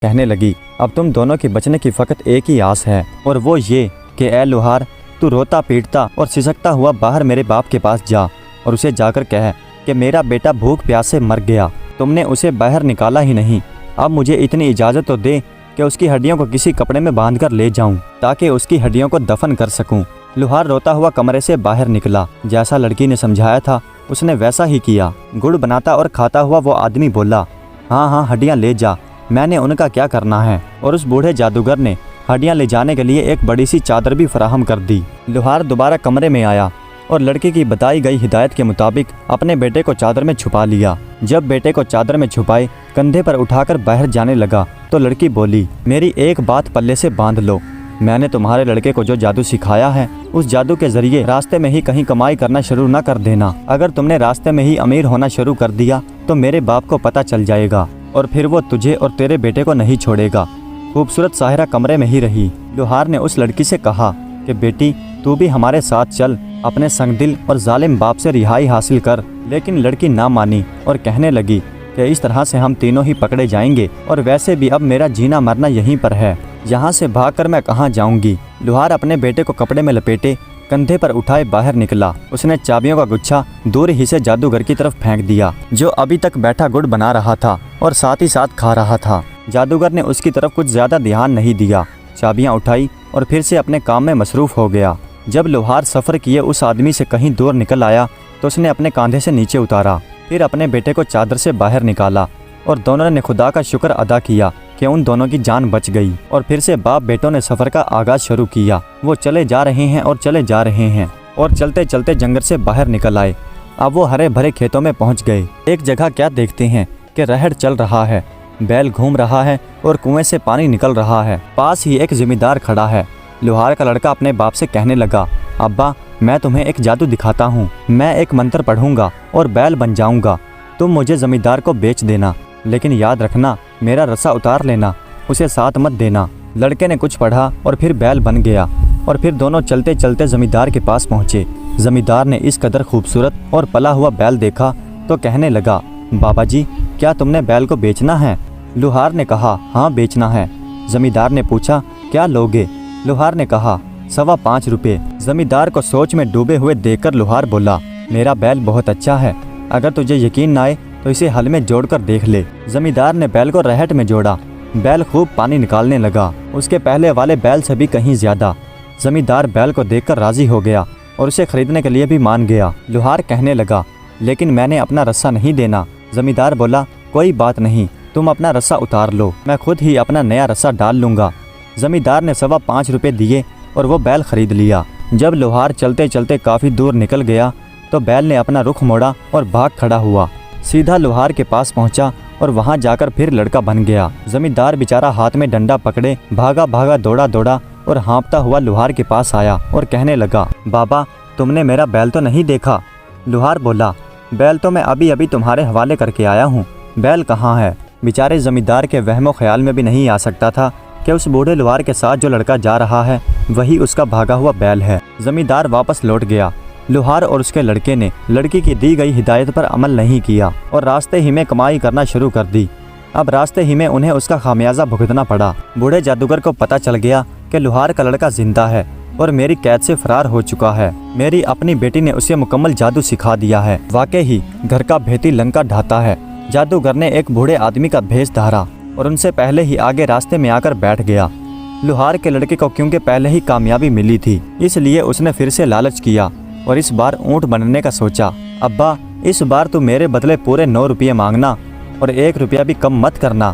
कहने लगी, अब तुम दोनों के बचने की फ़कत एक ही आस है, और वो ये कि ए लुहार, तू रोता पीटता और सिसकता हुआ बाहर मेरे बाप के पास जा और उसे जाकर कह कि मेरा बेटा भूख प्यास से मर गया, तुमने उसे बाहर निकाला ही नहीं। अब मुझे इतनी इजाज़त तो दे कि उसकी हड्डियों को किसी कपड़े में बांध कर ले जाऊँ ताकि उसकी हड्डियों को दफन कर सकूँ। लुहार रोता हुआ कमरे से बाहर निकला। जैसा लड़की ने समझाया था उसने वैसा ही किया। गुड़ बनाता और खाता हुआ वो आदमी बोला, हाँ हाँ हड्डियाँ ले जा, मैंने उनका क्या करना है। और उस बूढ़े जादूगर ने हड्डियाँ ले जाने के लिए एक बड़ी सी चादर भी फराहम कर दी। लुहार दोबारा कमरे में आया और लड़की की बताई गई हिदायत के मुताबिक अपने बेटे को चादर में छुपा लिया। जब बेटे को चादर में छुपाए कंधे पर उठाकर बाहर जाने लगा तो लड़की बोली, मेरी एक बात पल्ले से बांध लो, मैंने तुम्हारे लड़के को जो जादू सिखाया है उस जादू के जरिए रास्ते में ही कहीं कमाई करना शुरू न कर देना। अगर तुमने रास्ते में ही अमीर होना शुरू कर दिया तो मेरे बाप को पता चल जाएगा और फिर वो तुझे और तेरे बेटे को नहीं छोड़ेगा। खूबसूरत साहिरा कमरे में ही रही। लुहार ने उस लड़की से कहा कि बेटी तू भी हमारे साथ चल, अपने संगदिल और जालिम बाप से रिहाई हासिल कर। लेकिन लड़की ना मानी और कहने लगी कि इस तरह से हम तीनों ही पकड़े जाएंगे और वैसे भी अब मेरा जीना मरना यहीं पर है, यहाँ से भागकर मैं कहाँ जाऊंगी। लुहार अपने बेटे को कपड़े में लपेटे कंधे पर उठाए बाहर निकला। उसने चाबियों का गुच्छा दूर ही से जादूगर की तरफ फेंक दिया जो अभी तक बैठा गुड़ बना रहा था और साथ ही साथ खा रहा था। जादूगर ने उसकी तरफ कुछ ज्यादा ध्यान नहीं दिया, चाबियां उठाई और फिर से अपने काम में मसरूफ हो गया। जब लुहार सफ़र किए उस आदमी से कहीं दूर निकल आया तो उसने अपने कंधे से नीचे उतारा, फिर अपने बेटे को चादर से बाहर निकाला और दोनों ने खुदा का शुक्र अदा किया कि उन दोनों की जान बच गई। और फिर से बाप बेटों ने सफ़र का आगाज़ शुरू किया। वो चले जा रहे हैं और चले जा रहे हैं और चलते चलते जंगल से बाहर निकल आए। अब वो हरे भरे खेतों में पहुंच गए। एक जगह क्या देखते हैं कि रहड़ चल रहा है, बैल घूम रहा है और कुएं से पानी निकल रहा है। पास ही एक जिम्मेदार खड़ा है। लुहार का लड़का अपने बाप से कहने लगा, अब्बा मैं तुम्हें एक जादू दिखाता हूँ, मैं एक मंत्र पढ़ूंगा और बैल बन जाऊंगा, तुम मुझे जमींदार को बेच देना, लेकिन याद रखना मेरा रस्सा उतार लेना, उसे साथ मत देना। लड़के ने कुछ पढ़ा और फिर बैल बन गया और फिर दोनों चलते चलते जमींदार के पास पहुँचे। जमींदार ने इस कदर खूबसूरत और पला हुआ बैल देखा तो कहने लगा, बाबा जी क्या तुमने बैल को बेचना है? लुहार ने कहा, हाँ बेचना है। जमींदार ने पूछा, क्या लोगे? लुहार ने कहा, 5.25 रुपये। जमींदार को सोच में डूबे हुए देखकर लुहार बोला, मेरा बैल बहुत अच्छा है, अगर तुझे यकीन न आए तो इसे हल में जोड़कर देख ले। जमींदार ने बैल को रहट में जोड़ा। बैल खूब पानी निकालने लगा, उसके पहले वाले बैल से भी कहीं ज्यादा। जमींदार बैल को देखकर राजी हो गया और उसे खरीदने के लिए भी मान गया। लुहार कहने लगा, लेकिन मैंने अपना रस्सा नहीं देना। जमींदार बोला, कोई बात नहीं, तुम अपना रस्सा उतार लो, मैं खुद ही अपना नया रस्सा डाल लूँगा। जमींदार ने 5.25 रुपये दिए और वो बैल खरीद लिया। जब लुहार चलते चलते काफ़ी दूर निकल गया तो बैल ने अपना रुख मोड़ा और भाग खड़ा हुआ, सीधा लुहार के पास पहुंचा और वहां जाकर फिर लड़का बन गया। जमींदार बेचारा हाथ में डंडा पकड़े भागा भागा दौड़ा दौड़ा और हाँफता हुआ लुहार के पास आया और कहने लगा, बाबा तुमने मेरा बैल तो नहीं देखा? लुहार बोला, बैल तो मैं अभी अभी तुम्हारे हवाले करके आया हूँ, बैल कहाँ है? बेचारे जमींदार के वहमो ख्याल में भी नहीं आ सकता था कि उस बूढ़े लुहार के साथ जो लड़का जा रहा है वही उसका भागा हुआ बैल है। जमींदार वापस लौट गया। लुहार और उसके लड़के ने लड़की की दी गई हिदायत पर अमल नहीं किया और रास्ते ही में कमाई करना शुरू कर दी। अब रास्ते ही में उन्हें उसका खामियाजा भुगतना पड़ा। बूढ़े जादूगर को पता चल गया कि लुहार का लड़का जिंदा है और मेरी कैद से फरार हो चुका है। मेरी अपनी बेटी ने उसे मुकम्मल जादू सिखा दिया है। वाकई ही घर का भेदी लंका ढाता है। जादूगर ने एक बूढ़े आदमी का भेष धारा और उनसे पहले ही आगे रास्ते में आकर बैठ गया। लुहार के लड़के को क्योंकि पहले ही कामयाबी मिली थी इसलिए उसने फिर से लालच किया और इस बार ऊँट बनने का सोचा। अब्बा इस बार तो मेरे बदले पूरे 9 रुपये मांगना और 1 रुपया भी कम मत करना,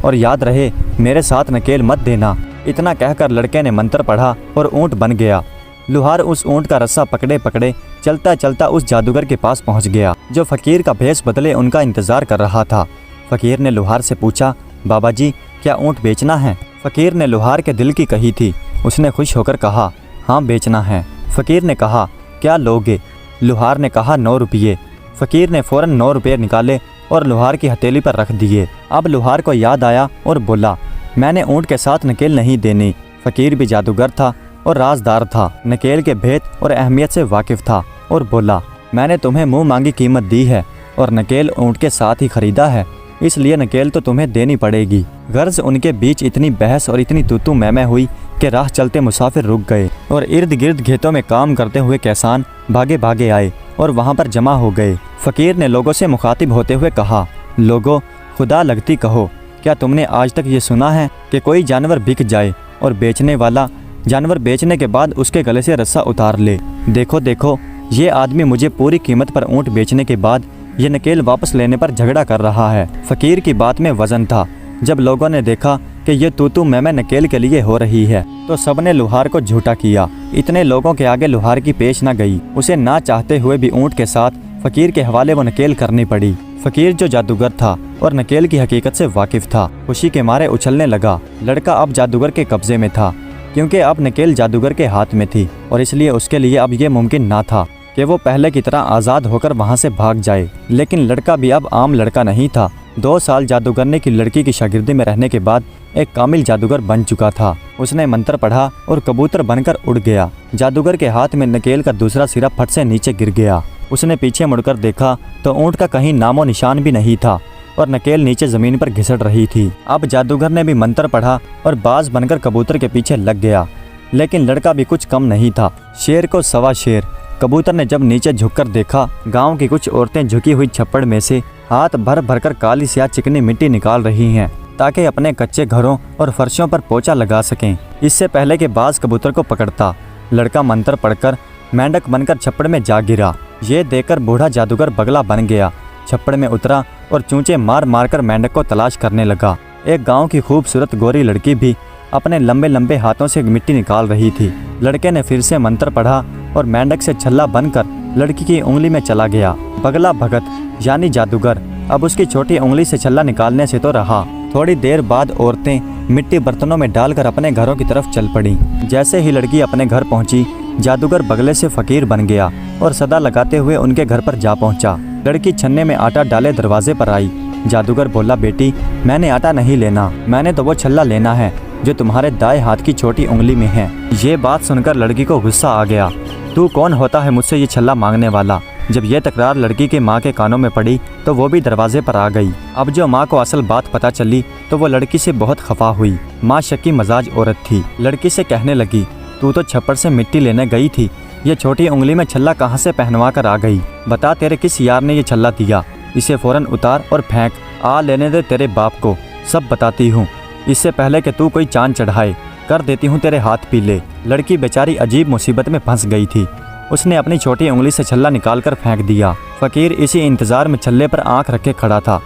और याद रहे मेरे साथ नकेल मत देना। इतना कहकर लड़के ने मंत्र पढ़ा और ऊँट बन गया। लुहार उस ऊँट का रस्सा पकड़े पकड़े चलता चलता उस जादूगर के पास पहुँच गया जो फकीर का भेष बदले उनका इंतजार कर रहा था। फकीर ने लुहार से पूछा, बाबा जी क्या ऊँट बेचना है? फकीर ने लुहार के दिल की कही थी। उसने खुश होकर कहा, हाँ बेचना है। फकीर ने कहा, क्या लोगे? लुहार ने कहा, 9 रुपये। फकीर ने फ़ौरन 9 रुपये निकाले और लुहार की हथेली पर रख दिए। अब लुहार को याद आया और बोला, मैंने ऊँट के साथ नकेल नहीं देनी। फकीर भी जादूगर था और राजदार था, नकेल के भेद और अहमियत से वाकिफ़ था और बोला, मैंने तुम्हें मुँह मांगी कीमत दी है और नकेल ऊँट के साथ ही ख़रीदा है। इसलिए नकेल तो तुम्हें देनी पड़ेगी। गर्ज उनके बीच इतनी बहस और इतनी तूतू मैमै हुई कि राह चलते मुसाफिर रुक गए और इर्द गिर्द खेतों में काम करते हुए किसान भागे भागे आए और वहाँ पर जमा हो गए। फकीर ने लोगों से मुखातिब होते हुए कहा, लोगों, खुदा लगती कहो, क्या तुमने आज तक ये सुना है कि कोई जानवर बिक जाए और बेचने वाला जानवर बेचने के बाद उसके गले से रस्सा उतार ले? देखो देखो, ये आदमी मुझे पूरी कीमत पर ऊँट बेचने के बाद ये नकेल वापस लेने पर झगड़ा कर रहा है। फकीर की बात में वजन था। जब लोगों ने देखा कि ये तूतू मैमै नकेल के लिए हो रही है तो सबने लुहार को झूठा किया। इतने लोगों के आगे लुहार की पेश न गई। उसे ना चाहते हुए भी ऊँट के साथ फकीर के हवाले वो नकेल करनी पड़ी। फकीर जो जादूगर था और नकेल की हकीकत से वाकिफ था, खुशी के मारे उछलने लगा। लड़का अब जादूगर के कब्जे में था, क्योंकि अब नकेल जादूगर के हाथ में थी और इसलिए उसके लिए अब ये मुमकिन ना था कि वो पहले की तरह आज़ाद होकर वहाँ से भाग जाए। लेकिन लड़का भी अब आम लड़का नहीं था। 2 साल जादूगरने की लड़की की शागिर्दी में रहने के बाद एक कामिल जादूगर बन चुका था। उसने मंत्र पढ़ा और कबूतर बनकर उड़ गया। जादूगर के हाथ में नकेल का दूसरा सिरा फट से नीचे गिर गया। उसने पीछे मुड़कर देखा तो ऊँट का कहीं नामो निशान भी नहीं था और नकेल नीचे जमीन पर घिसट रही थी। अब जादूगर ने भी मंत्र पढ़ा और बाज बनकर कबूतर के पीछे लग गया। लेकिन लड़का भी कुछ कम नहीं था। शेर को सवा शेर। कबूतर ने जब नीचे झुककर देखा, गांव की कुछ औरतें झुकी हुई छप्पड़ में से हाथ भर भरकर काली स्याह चिकनी मिट्टी निकाल रही हैं ताकि अपने कच्चे घरों और फर्शों पर पोछा लगा सकें। इससे पहले कि बाज कबूतर को पकड़ता, लड़का मंत्र पढ़कर मेंढक बनकर छप्पड़ में जा गिरा। ये देखकर बूढ़ा जादूगर बगला बन गया, छप्पड़ में उतरा और चूंचे मार मार कर मेंढक को तलाश करने लगा। एक गाँव की खूबसूरत गोरी लड़की भी अपने लंबे लंबे हाथों से मिट्टी निकाल रही थी। लड़के ने फिर से मंत्र पढ़ा और मेंढक से छल्ला बनकर लड़की की उंगली में चला गया। बगला भगत यानी जादूगर अब उसकी छोटी उंगली से छल्ला निकालने से तो रहा। थोड़ी देर बाद औरतें मिट्टी बर्तनों में डालकर अपने घरों की तरफ चल पड़ी। जैसे ही लड़की अपने घर पहुंची, जादूगर बगले से फकीर बन गया और सदा लगाते हुए उनके घर पर जा पहुंचा। लड़की छन्ने में आटा डाले दरवाजे पर आई। जादूगर बोला, बेटी, मैंने आटा नहीं लेना, मैंने तो वो छल्ला लेना है जो तुम्हारे दाएं हाथ की छोटी उंगली में है। ये बात सुनकर लड़की को गुस्सा आ गया। तू कौन होता है मुझसे ये छल्ला मांगने वाला? जब यह तकरार लड़की के माँ के कानों में पड़ी तो वो भी दरवाजे पर आ गई। अब जो माँ को असल बात पता चली तो वो लड़की से बहुत खफा हुई। माँ शक्की मजाज औरत थी। लड़की से कहने लगी, तू तो छप्पड़ से मिट्टी लेने गई थी, ये छोटी उंगली में छल्ला कहाँ से पहनवा कर आ गई? बता, तेरे किस यार ने ये छल्ला दिया? इसे फौरन उतार और फेंक। आ लेने दे तेरे बाप को, सब बताती हूँ। इससे पहले कि तू कोई चांद चढ़ाए, कर देती हूँ तेरे हाथ पीले। लड़की बेचारी अजीब मुसीबत में फंस गई थी। उसने अपनी छोटी उंगली से छल्ला निकालकर फेंक दिया। फकीर इसी इंतजार में छल्ले पर आंख रखे खड़ा था।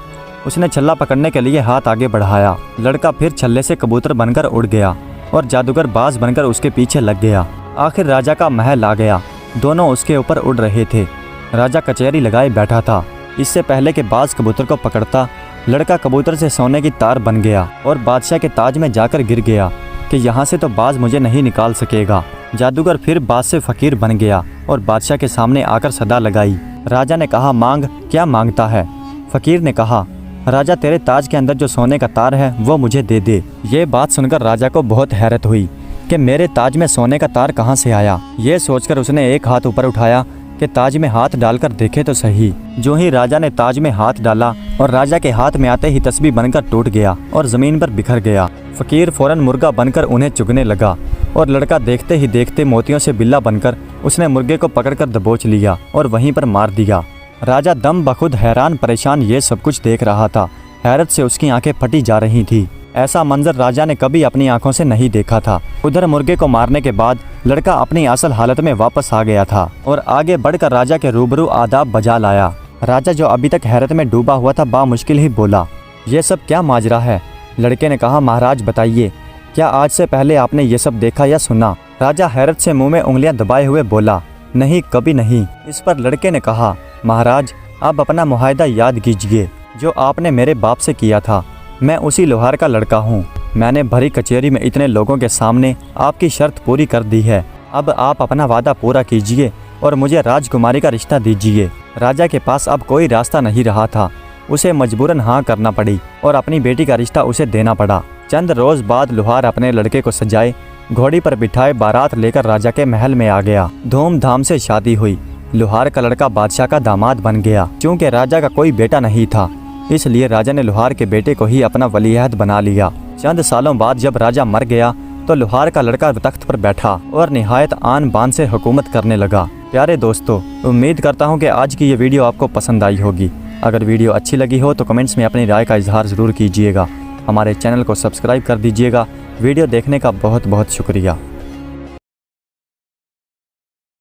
उसने छल्ला पकड़ने के लिए हाथ आगे बढ़ाया। लड़का फिर छल्ले से कबूतर बनकर उड़ गया और जादूगर बाज बनकर उसके पीछे लग गया। आखिर राजा का महल आ गया। दोनों उसके ऊपर उड़ रहे थे। राजा कचहरी लगाए बैठा था। इससे पहले कि बाज कबूतर को पकड़ता, लड़का कबूतर से सोने की तार बन गया और बादशाह के ताज में जाकर गिर गया कि यहाँ से तो बाज मुझे नहीं निकाल सकेगा। जादूगर फिर बाज से फकीर बन गया और बादशाह के सामने आकर सदा लगाई। राजा ने कहा, मांग, क्या मांगता है? फकीर ने कहा, राजा, तेरे ताज के अंदर जो सोने का तार है वो मुझे दे दे। ये बात सुनकर राजा को बहुत हैरत हुई कि मेरे ताज में सोने का तार कहाँ से आया। ये सोचकर उसने एक हाथ ऊपर उठाया कि ताज में हाथ डालकर देखे तो सही। जो ही राजा ने ताज में हाथ डाला और राजा के हाथ में आते ही तस्बीह बनकर टूट गया और जमीन पर बिखर गया। फकीर फौरन मुर्गा बनकर उन्हें चुगने लगा और लड़का देखते ही देखते मोतियों से बिल्ला बनकर उसने मुर्गे को पकड़कर दबोच लिया और वहीं पर मार दिया। राजा दम बखुद हैरान परेशान ये सब कुछ देख रहा था। हैरत से उसकी आंखें फटी जा रही थी। ऐसा मंजर राजा ने कभी अपनी आंखों से नहीं देखा था। उधर मुर्गे को मारने के बाद लड़का अपनी असल हालत में वापस आ गया था और आगे बढ़कर राजा के रूबरू आदाब बजा लाया। राजा, जो अभी तक हैरत में डूबा हुआ था, बामुश्किल ही बोला, ये सब क्या माजरा है? लड़के ने कहा, महाराज बताइए, क्या आज से पहले आपने ये सब देखा या सुना? राजा हैरत से मुंह में उंगलियां दबाए हुए बोला, नहीं, कभी नहीं। इस पर लड़के ने कहा, महाराज, आप अपना मुआहदा याद कीजिए जो आपने मेरे बाप से किया था। मैं उसी लोहार का लड़का हूँ। मैंने भरी कचहरी में इतने लोगों के सामने आपकी शर्त पूरी कर दी है। अब आप अपना वादा पूरा कीजिए और मुझे राजकुमारी का रिश्ता दीजिए। राजा के पास अब कोई रास्ता नहीं रहा था। उसे मजबूरन हाँ करना पड़ी और अपनी बेटी का रिश्ता उसे देना पड़ा। चंद रोज बाद लोहार अपने लड़के को सजाए घोड़ी पर बिठाए बारात लेकर राजा के महल में आ गया। धूमधाम से शादी हुई। लोहार का लड़का बादशाह का दामाद बन गया। चूँकि राजा का कोई बेटा नहीं था इसलिए राजा ने लोहार के बेटे को ही अपना वलीअहद बना लिया। चंद सालों बाद जब राजा मर गया तो लोहार का लड़का तख्त पर बैठा और निहायत आन बान से हुकूमत करने लगा। प्यारे दोस्तों, उम्मीद करता हूँ कि आज की ये वीडियो आपको पसंद आई होगी। अगर वीडियो अच्छी लगी हो तो कमेंट्स में अपनी राय का इजहार ज़रूर कीजिएगा। हमारे चैनल को सब्सक्राइब कर दीजिएगा। वीडियो देखने का बहुत बहुत शुक्रिया।